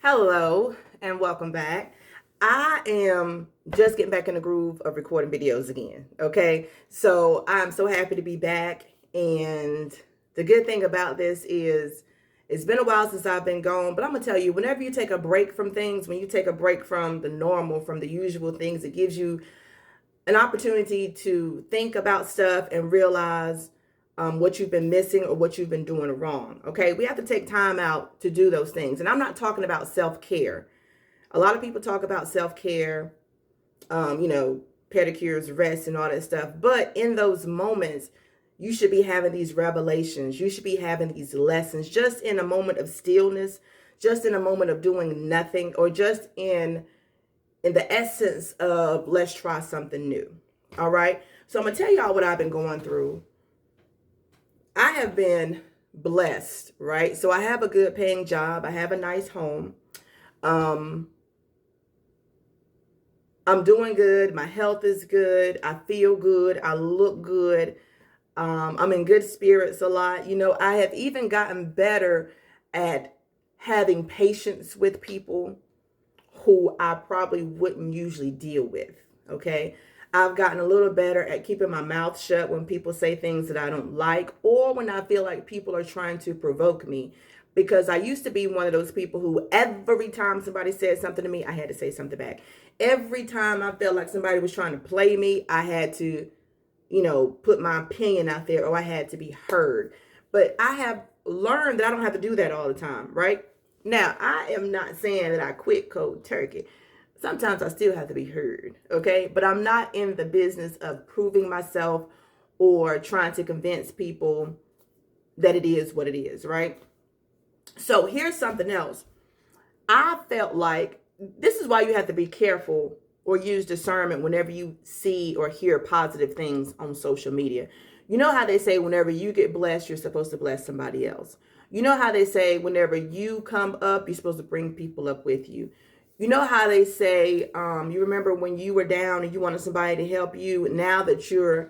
Hello and welcome back. I am just getting back in the groove of recording videos again. Okay, so I'm so happy to be back. And the good thing about this is it's been a while since I've been gone, but I'm gonna tell you, whenever you take a break from things, when you take a break from the normal, from the usual things, it gives you an opportunity to think about stuff and realize what you've been missing or what you've been doing wrong. Okay, we have to take time out to do those things. And I'm not talking about self-care. A lot of people talk about self-care, pedicures, rest, and all that stuff. But in those moments, you should be having these revelations. You should be having these lessons just in a moment of stillness, just in a moment of doing nothing, or just in the essence of let's try something new. All right. So I'm going to tell y'all what I've been going through. I have been blessed, right? So I have a good paying job. I have a nice home. I'm doing good. My health is good. I feel good. I look good. I'm in good spirits a lot. I have even gotten better at having patience with people who I probably wouldn't usually deal with. Okay. I've gotten a little better at keeping my mouth shut when people say things that I don't like, or when I feel like people are trying to provoke me. Because I used to be one of those people who every time somebody said something to me, I had to say something back. Every time I felt like somebody was trying to play me, I had to, put my opinion out there, or I had to be heard. But I have learned that I don't have to do that all the time, right? Now, I am not saying that I quit cold turkey. Sometimes I still have to be heard, okay? But I'm not in the business of proving myself or trying to convince people that it is what it is, right? So here's something else. I felt like this is why you have to be careful or use discernment whenever you see or hear positive things on social media. You know how they say whenever you get blessed, you're supposed to bless somebody else. You know how they say whenever you come up, you're supposed to bring people up with you. You know how they say, you remember when you were down and you wanted somebody to help you. Now that you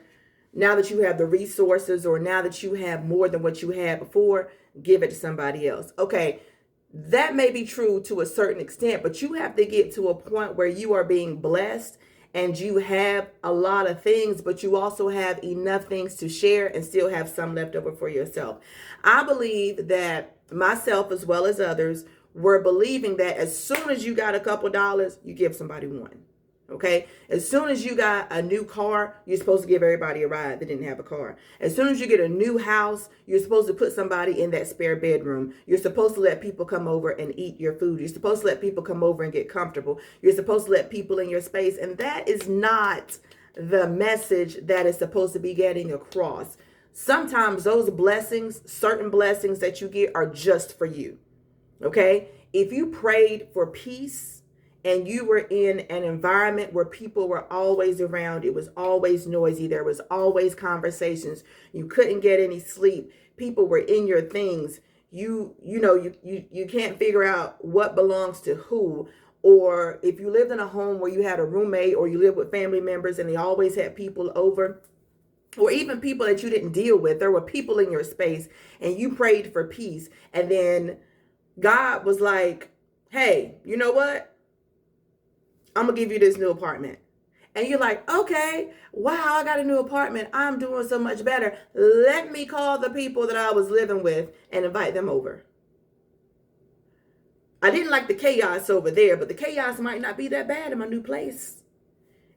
have the resources, or now that you have more than what you had before, give it to somebody else. Okay, that may be true to a certain extent, but you have to get to a point where you are being blessed and you have a lot of things, but you also have enough things to share and still have some left over for yourself. I believe that myself, as well as others, were believing that as soon as you got a couple dollars, you give somebody one. Okay. As soon as you got a new car, you're supposed to give everybody a ride that didn't have a car. As soon as you get a new house, you're supposed to put somebody in that spare bedroom. You're supposed to let people come over and eat your food. You're supposed to let people come over and get comfortable. You're supposed to let people in your space. And that is not the message that is supposed to be getting across. Sometimes those blessings, certain blessings that you get, are just for you. Okay. If you prayed for peace, and you were in an environment where people were always around, it was always noisy, there was always conversations, you couldn't get any sleep, people were in your things, you can't figure out what belongs to who. Or if you lived in a home where you had a roommate, or you lived with family members and they always had people over, or even people that you didn't deal with, there were people in your space, and you prayed for peace, and then God was like, hey, you know what? I'm going to give you this new apartment. And you're like, okay, wow, I got a new apartment. I'm doing so much better. Let me call the people that I was living with and invite them over. I didn't like the chaos over there, but the chaos might not be that bad in my new place.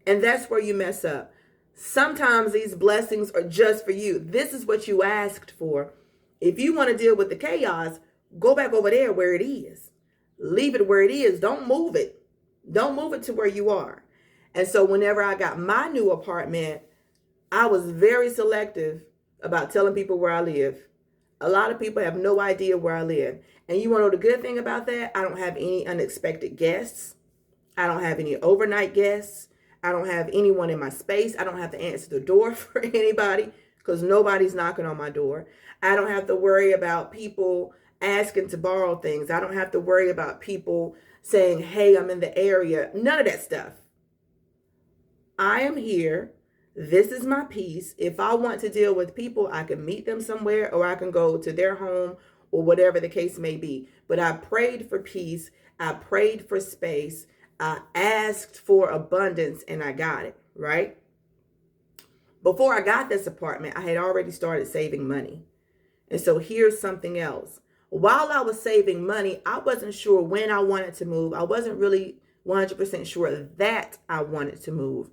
And that's where you mess up. Sometimes these blessings are just for you. This is what you asked for. If you want to deal with the chaos, go back over there where it is. Leave it where it is. Don't move it. Don't move it to where you are. And so whenever I got my new apartment, I was very selective about telling people where I live. A lot of people have no idea where I live. And you want to know the good thing about that? I don't have any unexpected guests. I don't have any overnight guests. I don't have anyone in my space. I don't have to answer the door for anybody because nobody's knocking on my door. I don't have to worry about people asking to borrow things. I don't have to worry about people saying, hey, I'm in the area. None of that stuff. I am here. This is my piece. If I want to deal with people, I can meet them somewhere, or I can go to their home, or whatever the case may be. But I prayed for peace. I prayed for space. I asked for abundance and I got it, right? Before I got this apartment, I had already started saving money. And so here's something else. While I was saving money, I wasn't sure when I wanted to move. I wasn't really 100% sure that I wanted to move.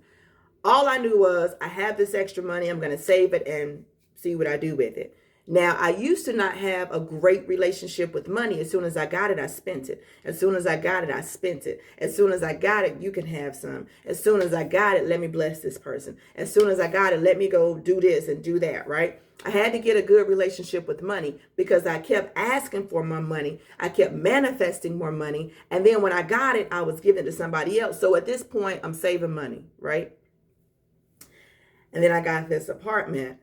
All I knew was I have this extra money. I'm going to save it and see what I do with it. Now, I used to not have a great relationship with money. As soon as I got it, I spent it. As soon as I got it, I spent it. As soon as I got it, you can have some. As soon as I got it, let me bless this person. As soon as I got it, let me go do this and do that, right? I had to get a good relationship with money because I kept asking for more money. I kept manifesting more money. And then when I got it, I was giving it to somebody else. So at this point, I'm saving money, right? And then I got this apartment.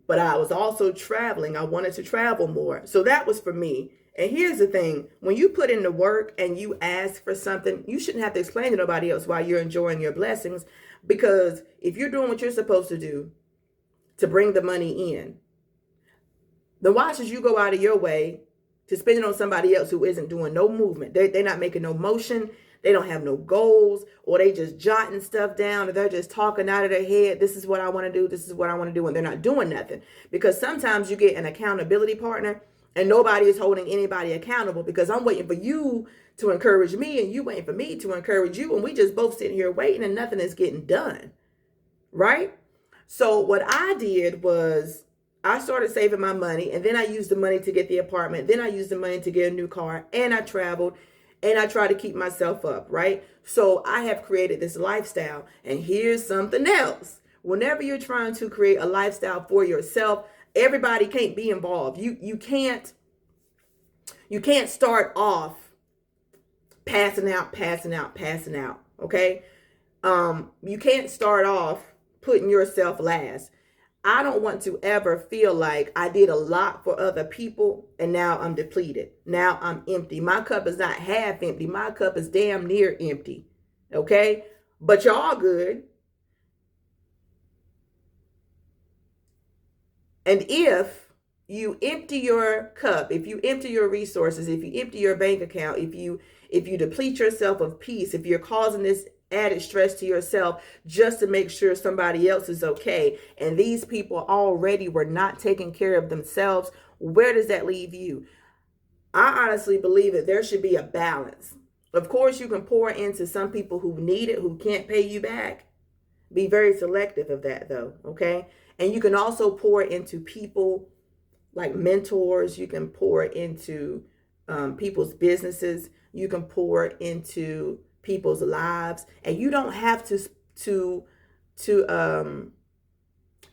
But I was also traveling. I wanted to travel more. So that was for me. And here's the thing. When you put in the work and you ask for something, you shouldn't have to explain to nobody else why you're enjoying your blessings. Because if you're doing what you're supposed to do to bring the money in, then why should you go out of your way to spend it on somebody else who isn't doing no movement? They're not making no motion. They don't have no goals, or they just jotting stuff down, or they're just talking out of their head. This is what I want to do. This is what I want to do. And they're not doing nothing. Because sometimes you get an accountability partner and nobody is holding anybody accountable, because I'm waiting for you to encourage me and you waiting for me to encourage you. And we just both sitting here waiting and nothing is getting done. Right? So what I did was I started saving my money, and then I used the money to get the apartment. Then I used the money to get a new car, and I traveled. And I try to keep myself up, right? So I have created this lifestyle. And here's something else. Whenever you're trying to create a lifestyle for yourself, everybody can't be involved. You can't start off passing out, okay? You can't start off putting yourself last. I don't want to ever feel like I did a lot for other people and now I'm depleted. Now I'm empty. My cup is not half empty. My cup is damn near empty. Okay? But y'all good. And if you empty your cup, if you empty your resources, if you empty your bank account, if you deplete yourself of peace, if you're causing this added stress to yourself just to make sure somebody else is okay, and these people already were not taking care of themselves, where does that leave you? I honestly believe that there should be a balance. Of course, you can pour into some people who need it, who can't pay you back. Be very selective of that though, okay? And you can also pour into people like mentors. You can pour into people's businesses. You can pour into people's lives, and you don't have to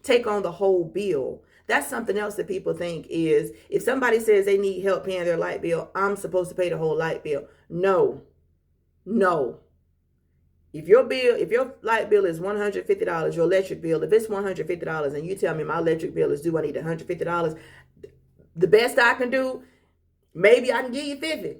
take on the whole bill. That's something else that people think is, if somebody says they need help paying their light bill, I'm supposed to pay the whole light bill. No. If your light bill is $150, your electric bill, if it's $150 and you tell me my electric bill is due, I need $150, the best I can do, maybe I can give you 50.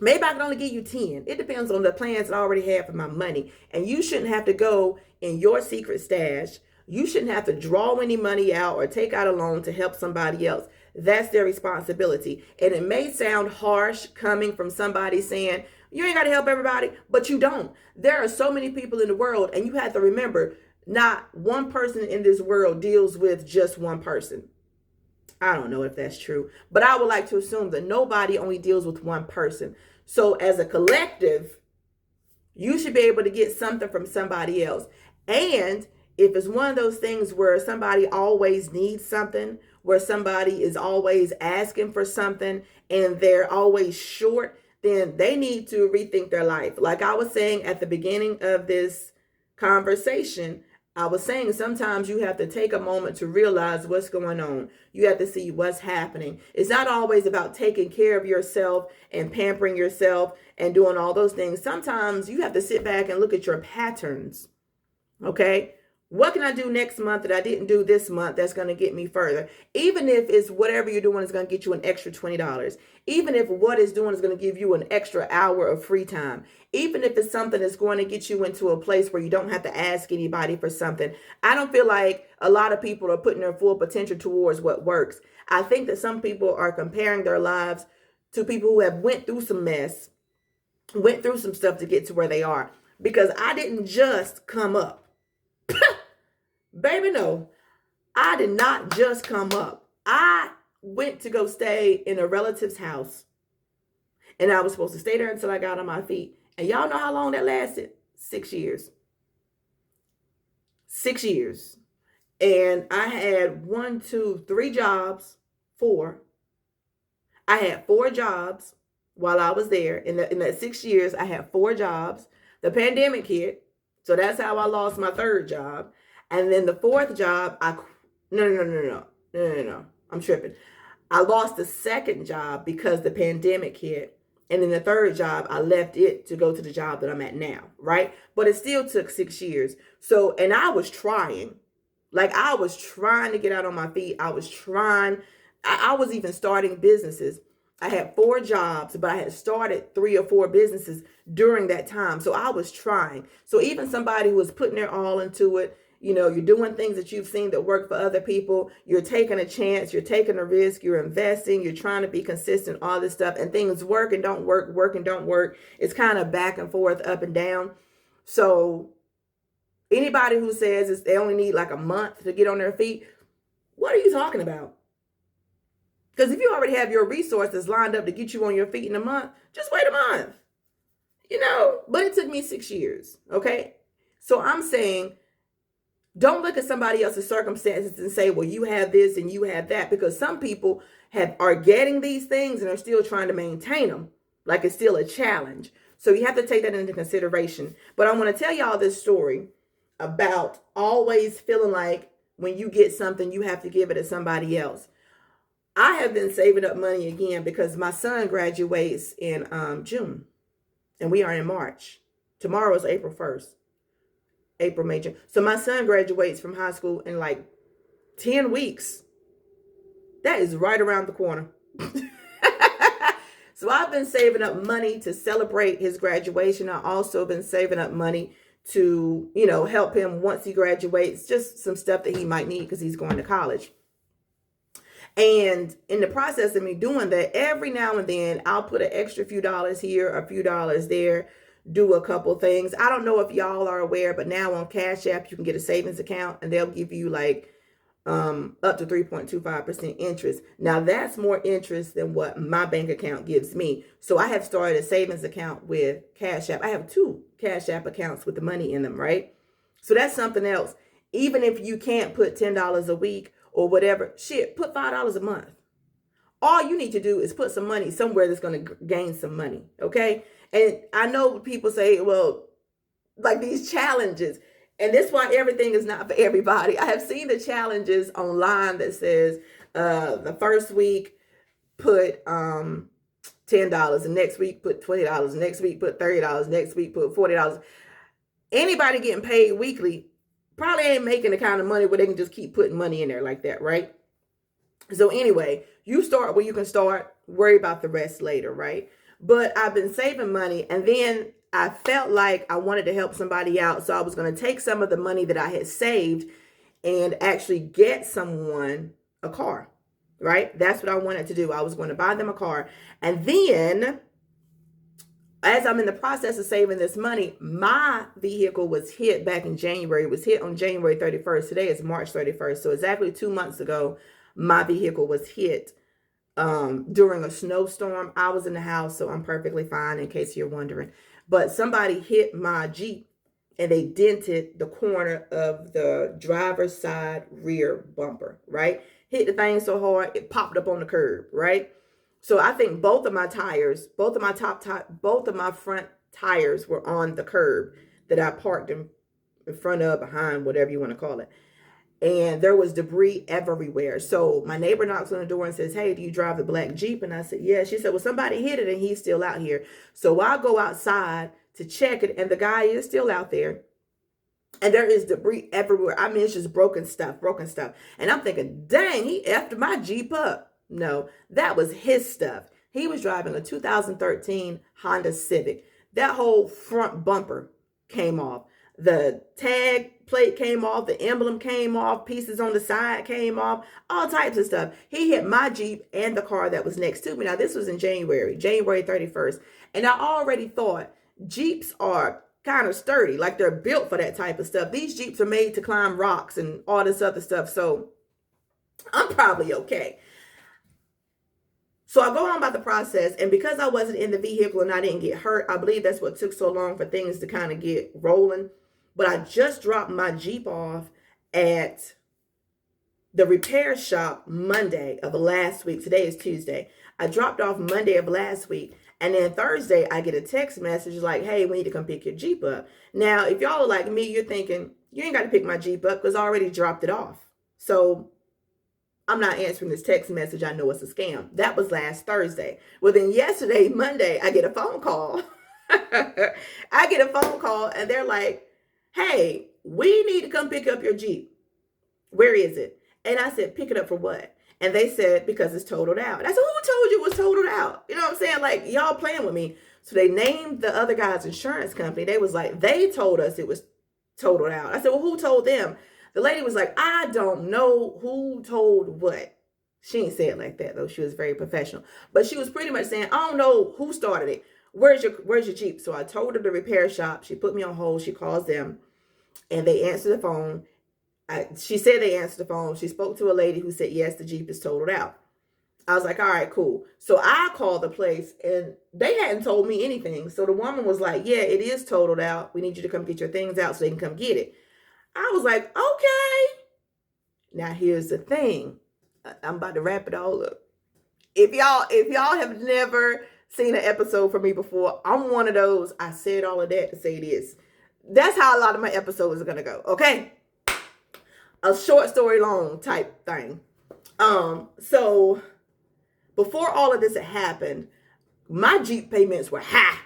Maybe I can only give you 10. It depends on the plans I already have for my money. And you shouldn't have to go in your secret stash. You shouldn't have to draw any money out or take out a loan to help somebody else. That's their responsibility. And it may sound harsh coming from somebody saying, you ain't got to help everybody, but you don't. There are so many people in the world, and you have to remember, not one person in this world deals with just one person. I don't know if that's true, but I would like to assume that nobody only deals with one person. So as a collective, you should be able to get something from somebody else. And if it's one of those things where somebody always needs something, where somebody is always asking for something and they're always short, then they need to rethink their life. Like I was saying at the beginning of this conversation, I was saying sometimes you have to take a moment to realize what's going on. You have to see what's happening. It's not always about taking care of yourself and pampering yourself and doing all those things. Sometimes you have to sit back and look at your patterns. Okay? What can I do next month that I didn't do this month that's going to get me further? Even if it's whatever you're doing is going to get you an extra $20. Even if what it's doing is going to give you an extra hour of free time. Even if it's something that's going to get you into a place where you don't have to ask anybody for something. I don't feel like a lot of people are putting their full potential towards what works. I think that some people are comparing their lives to people who have went through some mess, went through some stuff to get to where they are. Because I didn't just come up. Baby, no, I did not just come up. I went to go stay in a relative's house, and I was supposed to stay there until I got on my feet. And y'all know how long that lasted? 6 years. 6 years. And I had 1, 2, 3 jobs, 4. I had 4 jobs while I was there. In that 6 years, I had 4 jobs. The pandemic hit, so that's how I lost my 3rd job. And then the 4th job, no. I'm tripping. I lost the 2nd job because the pandemic hit. And then the 3rd job, I left it to go to the job that I'm at now, right? But it still took 6 years. So, and I was trying. Like, I was trying to get out on my feet. I was even starting businesses. I had 4 jobs, but I had started 3 or 4 businesses during that time. So I was trying. So even somebody who was putting their all into it, you know, you're doing things that you've seen that work for other people. You're taking a chance. You're taking a risk. You're investing. You're trying to be consistent, all this stuff. And things work and don't work, work and don't work. It's kind of back and forth, up and down. So anybody who says they only need like a month to get on their feet, what are you talking about? Because if you already have your resources lined up to get you on your feet in a month, just wait a month. You know, but it took me 6 years, okay? So I'm saying, don't look at somebody else's circumstances and say, well, you have this and you have that, because some people are getting these things and are still trying to maintain them. Like it's still a challenge. So you have to take that into consideration. But I want to tell y'all this story about always feeling like when you get something, you have to give it to somebody else. I have been saving up money again because my son graduates in June and we are in March. Tomorrow is April 1st. April, May, June. So my son graduates from high school in like 10 weeks. That is right around the corner. So I've been saving up money to celebrate his graduation. I've also been saving up money to, you know, help him once he graduates, just some stuff that he might need because he's going to college. And in the process of me doing that, every now and then I'll put an extra few dollars here, a few dollars there, do a couple things. I don't know if y'all are aware, but now on Cash App, you can get a savings account and they'll give you like up to 3.25% interest. Now that's more interest than what my bank account gives me. So I have started a savings account with Cash App. I have 2 Cash App accounts with the money in them, right? So that's something else. Even if you can't put $10 a week or whatever, shit, put $5 a month. All you need to do is put some money somewhere that's going to gain some money, okay? And I know people say, well, like these challenges, and that's why everything is not for everybody. I have seen the challenges online that says the first week put $10, the next week put $20, next week put $30, next week put $40. Anybody getting paid weekly probably ain't making the kind of money where they can just keep putting money in there like that, right? So anyway, you start where you can start, worry about the rest later, right? But I've been saving money, and then I felt like I wanted to help somebody out. So I was going to take some of the money that I had saved and actually get someone a car, right? That's what I wanted to do. I was going to buy them a car. And then as I'm in the process of saving this money, my vehicle was hit back in January. It was hit on January 31st. Today is March 31st. So exactly 2 months ago, my vehicle was hit during a snowstorm. I was in the house, so I'm perfectly fine in case you're wondering. But somebody hit my Jeep and they dented the corner of the driver's side rear bumper, right? Hit the thing so hard, it popped up on the curb, right? So I think both of my tires, both of my front tires were on the curb that I parked in front of, behind, whatever you want to call it. And there was debris everywhere. So my neighbor knocks on the door and says, hey, do you drive the black Jeep? And I said, yeah. She said, well, somebody hit it and he's still out here. So I go outside to check it, and the guy is still out there. And there is debris everywhere. I mean, it's just broken stuff, broken stuff. And I'm thinking, dang, he effed my Jeep up. No, that was his stuff. He was driving a 2013 Honda Civic. That whole front bumper came off. The tag plate came off. The emblem came off. Pieces on the side came off. All types of stuff. He hit my Jeep and the car that was next to me. Now, this was in January 31st. And I already thought Jeeps are kind of sturdy, like they're built for that type of stuff. These Jeeps are made to climb rocks and all this other stuff. So I'm probably okay. So I go on about the process, and because I wasn't in the vehicle and I didn't get hurt, I believe that's what took so long for things to kind of get rolling. But I just dropped my Jeep off at the repair shop Monday of last week. Today is Tuesday. I dropped off Monday of last week. And then Thursday, I get a text message like, hey, we need to come pick your Jeep up. Now, if y'all are like me, you're thinking, you ain't got to pick my Jeep up because I already dropped it off. So I'm not answering this text message. I know it's a scam. That was last Thursday. Well, then yesterday, Monday, I get a phone call. I get a phone call and they're like, hey, we need to come pick up your Jeep. Where is it? And I said, pick it up for what? And they said, because it's totaled out. And I said, who told you it was totaled out? You know what I'm saying? Like, y'all playing with me. So they named the other guy's insurance company. They was like, they told us it was totaled out. I said, well, who told them? The lady was like, I don't know who told what. She ain't say it like that, though. She was very professional. But she was pretty much saying, I don't know who started it. Where's your Jeep? So I told her the repair shop. She put me on hold. She calls them, and they answer the phone. She said they answered the phone. She spoke to a lady who said, yes, the Jeep is totaled out. I was like, all right, cool. So I called the place, and they hadn't told me anything. So the woman was like, yeah, it is totaled out. We need you to come get your things out so they can come get it. I was like, okay. Now, here's the thing. I'm about to wrap it all up. If y'all have never seen an episode from me before, I'm one of those. I said all of that to say this. That's how a lot of my episodes are going to go, okay? A short story long type thing. So before all of this had happened, my Jeep payments were high.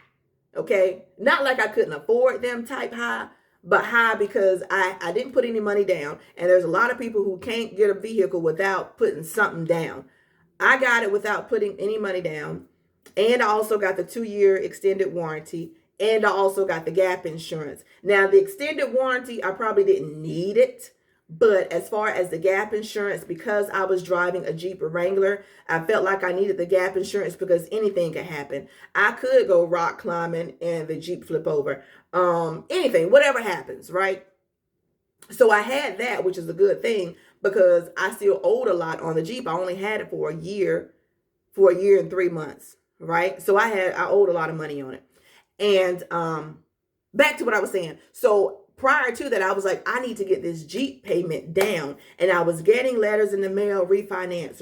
Okay. Not like I couldn't afford them type high, but high because I didn't put any money down. And there's a lot of people who can't get a vehicle without putting something down. I got it without putting any money down. And I also got the 2-year extended warranty. And I also got the gap insurance. Now, the extended warranty, I probably didn't need it. But as far as the gap insurance, because I was driving a Jeep Wrangler, I felt like I needed the gap insurance because anything could happen. I could go rock climbing and the Jeep flip over. Anything, whatever happens, right? So I had that, which is a good thing because I still owed a lot on the Jeep. I only had it for a year and 3 months, right? So I owed a lot of money on it. And back to what I was saying. So prior to that, I was like, I need to get this Jeep payment down. And I was getting letters in the mail, refinance.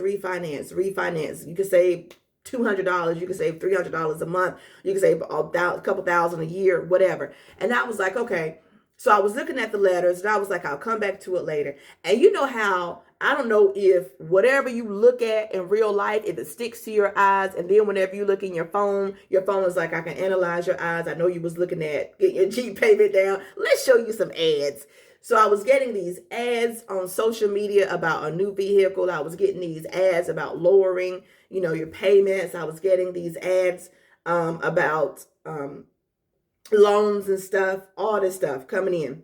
You could save $200. You could save $300 a month. You could save a couple thousand a year, whatever. And I was like, okay. So I was looking at the letters and I was like, I'll come back to it later. And you know how, I don't know if whatever you look at in real life, if it sticks to your eyes, and then whenever you look in your phone is like, I can analyze your eyes. I know you was looking at getting your Jeep payment down. Let's show you some ads. So I was getting these ads on social media about a new vehicle. I was getting these ads about lowering, your payments. I was getting these ads about loans and stuff, all this stuff coming in.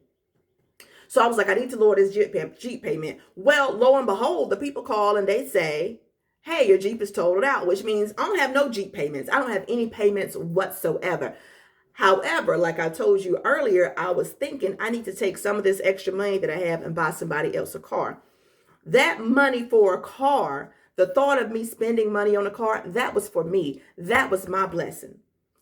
So I was like, I need to lower this Jeep payment. Well, lo and behold, the people call and they say, hey, your Jeep is totaled out, which means I don't have no Jeep payments. I don't have any payments whatsoever. However, like I told you earlier, I was thinking I need to take some of this extra money that I have and buy somebody else a car. That money for a car, the thought of me spending money on a car, that was for me. That was my blessing.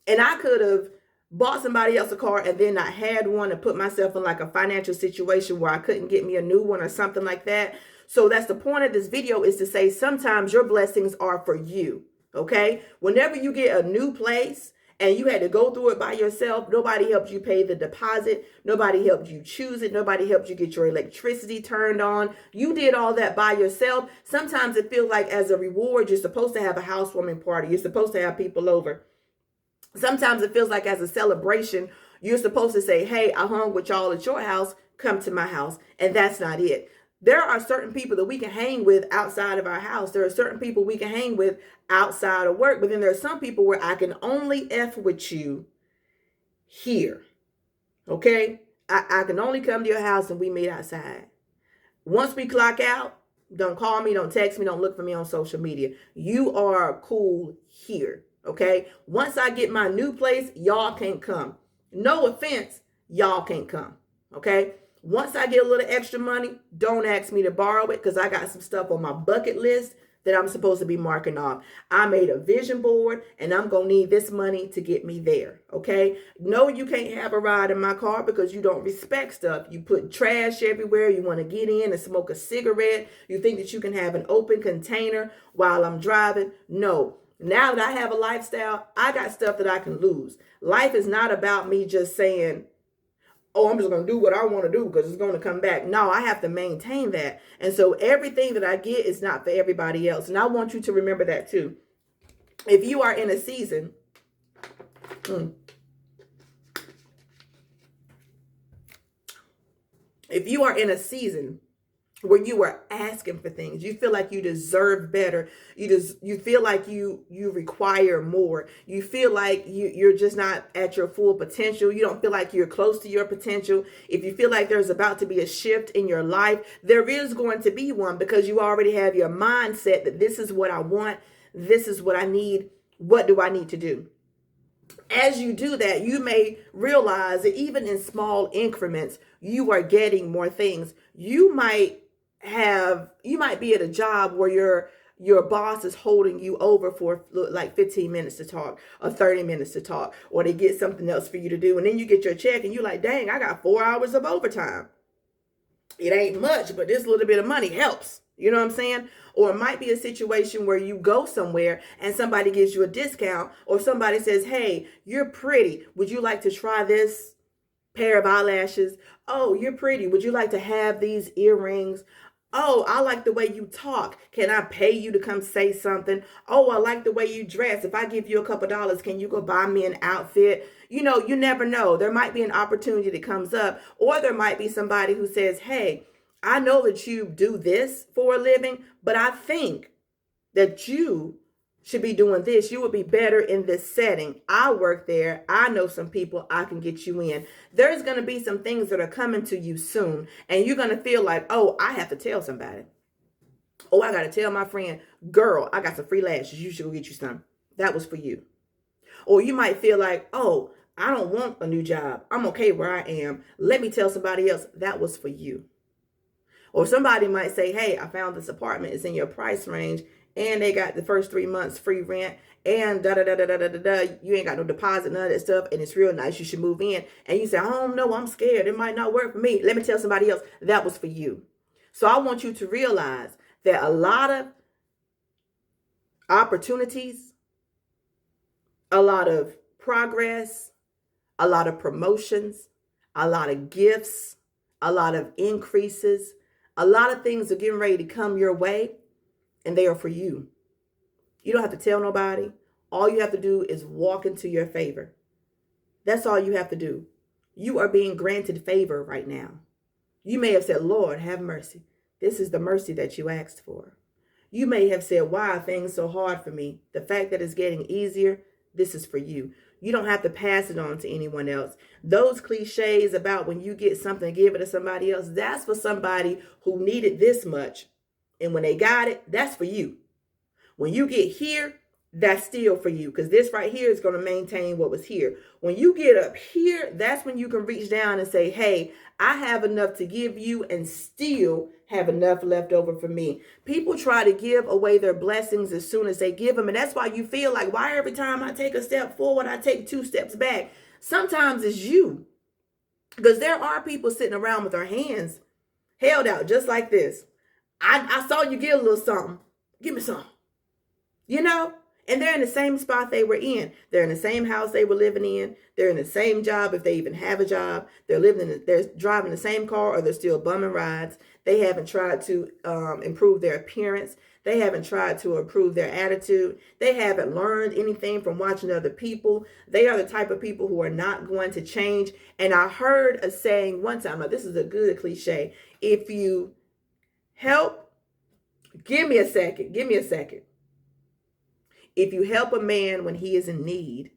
And I could have bought somebody else a car and then I had one and put myself in like a financial situation where I couldn't get me a new one or something like that. So that's the point of this video, is to say sometimes your blessings are for you. Okay. Whenever you get a new place and you had to go through it by yourself, nobody helped you pay the deposit. Nobody helped you choose it. Nobody helped you get your electricity turned on. You did all that by yourself. Sometimes it feels like as a reward, you're supposed to have a housewarming party. You're supposed to have people over. Sometimes it feels like as a celebration, you're supposed to say, hey, I hung with y'all at your house. come to my house, and that's not it. There are certain people that we can hang with outside of our house. There are certain people we can hang with outside of work. But then there are some people where I can only F with you here. Okay? I can only come to your house and we meet outside. Once we clock out, don't call me, don't text me, don't look for me on social media. You are cool here. Okay? Once I get my new place, y'all can't come. No offense, y'all can't come. Okay? Once I get a little extra money, don't ask me to borrow it because I got some stuff on my bucket list that I'm supposed to be marking off. I made a vision board and I'm going to need this money to get me there. Okay? No, you can't have a ride in my car because you don't respect stuff. You put trash everywhere. You want to get in and smoke a cigarette. You think that you can have an open container while I'm driving. No. Now that I have a lifestyle, I got stuff that I can lose. Life is not about me just saying, oh, I'm just going to do what I want to do because it's going to come back. No, I have to maintain that. And so everything that I get is not for everybody else. And I want you to remember that too. If you are in a season, if you are in a season where you are asking for things, you feel like you deserve better. You feel like you require more. You feel like you're just not at your full potential. You don't feel like you're close to your potential. If you feel like there's about to be a shift in your life, there is going to be one because you already have your mindset that this is what I want. This is what I need. What do I need to do? As you do that, you may realize that even in small increments, you are getting more things. You might be at a job where your boss is holding you over for like 15 minutes to talk or 30 minutes to talk, or they get something else for you to do. And then you get your check and you're like, dang, I got 4 hours of overtime. It ain't much, but this little bit of money helps. You know what I'm saying? Or it might be a situation where you go somewhere and somebody gives you a discount, or somebody says, hey, you're pretty. Would you like to try this pair of eyelashes? Oh, you're pretty. Would you like to have these earrings? Oh, I like the way you talk. Can I pay you to come say something? Oh, I like the way you dress. If I give you a couple dollars, can you go buy me an outfit? You know, you never know. There might be an opportunity that comes up, or there might be somebody who says, hey, I know that you do this for a living, but I think that you should be doing this. You would be better in this setting. I work there. I know some people. I can get you in. There's going to be some things that are coming to you soon, and you're going to feel like, oh, I have to tell somebody. Oh, I got to tell my friend, girl, I got some free lashes. You should go get you some. That was for you. Or you might feel like, oh, I don't want a new job. I'm okay where I am. Let me tell somebody else. That was for you. Or somebody might say, hey, I found this apartment. It's in your price range. And they got the first 3 months free rent. And da-da-da-da-da-da-da. You ain't got no deposit, none of that stuff. And it's real nice. You should move in. And you say, I don't know. I'm scared. It might not work for me. Let me tell somebody else. That was for you. So I want you to realize that a lot of opportunities, a lot of progress, a lot of promotions, a lot of gifts, a lot of increases, a lot of things are getting ready to come your way, and they are for you. You don't have to tell nobody. All you have to do is walk into your favor. That's all you have to do. You are being granted favor right now. You may have said, Lord, have mercy. This is the mercy that you asked for. You may have said, why are things so hard for me? The fact that it's getting easier, this is for you. You don't have to pass it on to anyone else. Those cliches about when you get something, give it to somebody else, that's for somebody who needed this much. And when they got it, that's for you. When you get here, that's still for you, because this right here is going to maintain what was here. When you get up here, that's when you can reach down and say, hey, I have enough to give you and still have enough left over for me. People try to give away their blessings as soon as they give them. And that's why you feel like, why every time I take a step forward, I take 2 steps back? Sometimes it's you, because there are people sitting around with their hands held out just like this. I saw you get a little something. Give me some. You know? And they're in the same spot they were in. They're in the same house they were living in. They're in the same job if they even have a job. They're driving the same car, or they're still bumming rides. They haven't tried to improve their appearance. They haven't tried to improve their attitude. They haven't learned anything from watching other people. They are the type of people who are not going to change. And I heard a saying one time, now this is a good cliche, if you help, give me a second. If you help a man when he is in need,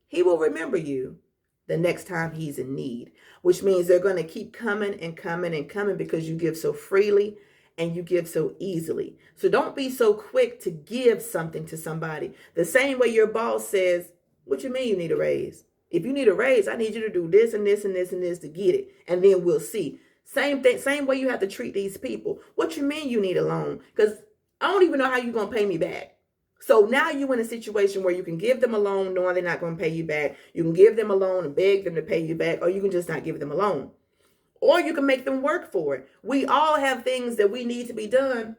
he will remember you the next time he's in need, which means they're going to keep coming and coming and coming because you give so freely and you give so easily. So don't be so quick to give something to somebody. The same way your boss says, what you mean you need a raise? If you need a raise, I need you to do this and this and this and this to get it. And then we'll see. Same thing, same way you have to treat these people. What you mean you need a loan? Because I don't even know how you're going to pay me back. So now you're in a situation where you can give them a loan knowing they're not going to pay you back. You can give them a loan and beg them to pay you back, or you can just not give them a loan. Or you can make them work for it. We all have things that we need to be done.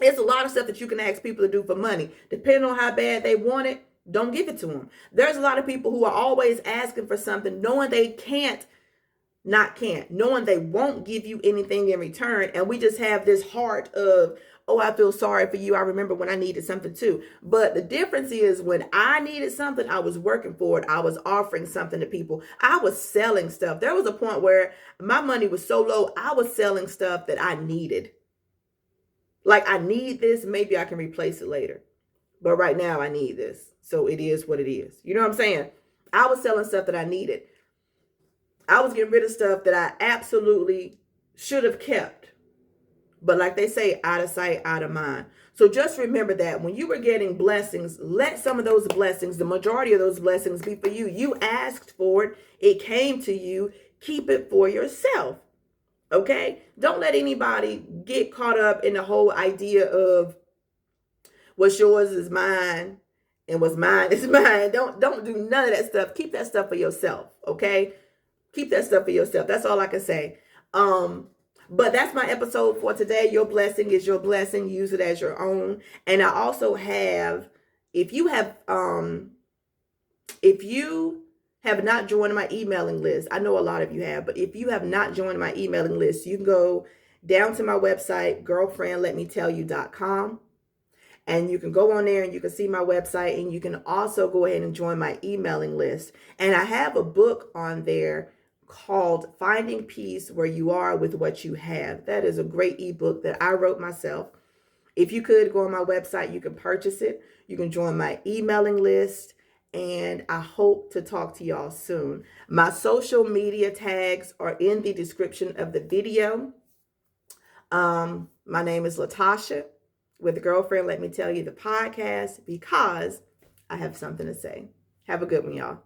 It's a lot of stuff that you can ask people to do for money. Depending on how bad they want it, don't give it to them. There's a lot of people who are always asking for something knowing they knowing they won't give you anything in return. And we just have this heart of, oh, I feel sorry for you. I remember when I needed something too. But the difference is when I needed something, I was working for it. I was offering something to people. I was selling stuff. There was a point where my money was so low, I was selling stuff that I needed. Like, I need this. Maybe I can replace it later. But right now I need this. So it is what it is. You know what I'm saying? I was selling stuff that I needed. I was getting rid of stuff that I absolutely should have kept. But like they say, out of sight, out of mind. So just remember that when you were getting blessings, let some of those blessings, the majority of those blessings, be for you. You asked for it. It came to you. Keep it for yourself. Okay? Don't let anybody get caught up in the whole idea of what's yours is mine and what's mine is mine. Don't do none of that stuff. Keep that stuff for yourself. Okay? Keep that stuff for yourself. That's all I can say. But that's my episode for today. Your blessing is your blessing. Use it as your own. And I also have, if you have not joined my emailing list, I know a lot of you have, but if you have not joined my emailing list, you can go down to my website, girlfriendletmetellyu.com. And you can go on there and you can see my website, and you can also go ahead and join my emailing list. And I have a book on there called Finding Peace Where You Are with What You Have. That is a great ebook that I wrote myself. If you could go on my website, you can purchase it. You can join my emailing list, and I hope to talk to y'all soon. My social media tags are in the description of the video. My name is Latasha with Girlfriend Let Me Tell You, the podcast, because I have something to say. Have a good one, y'all.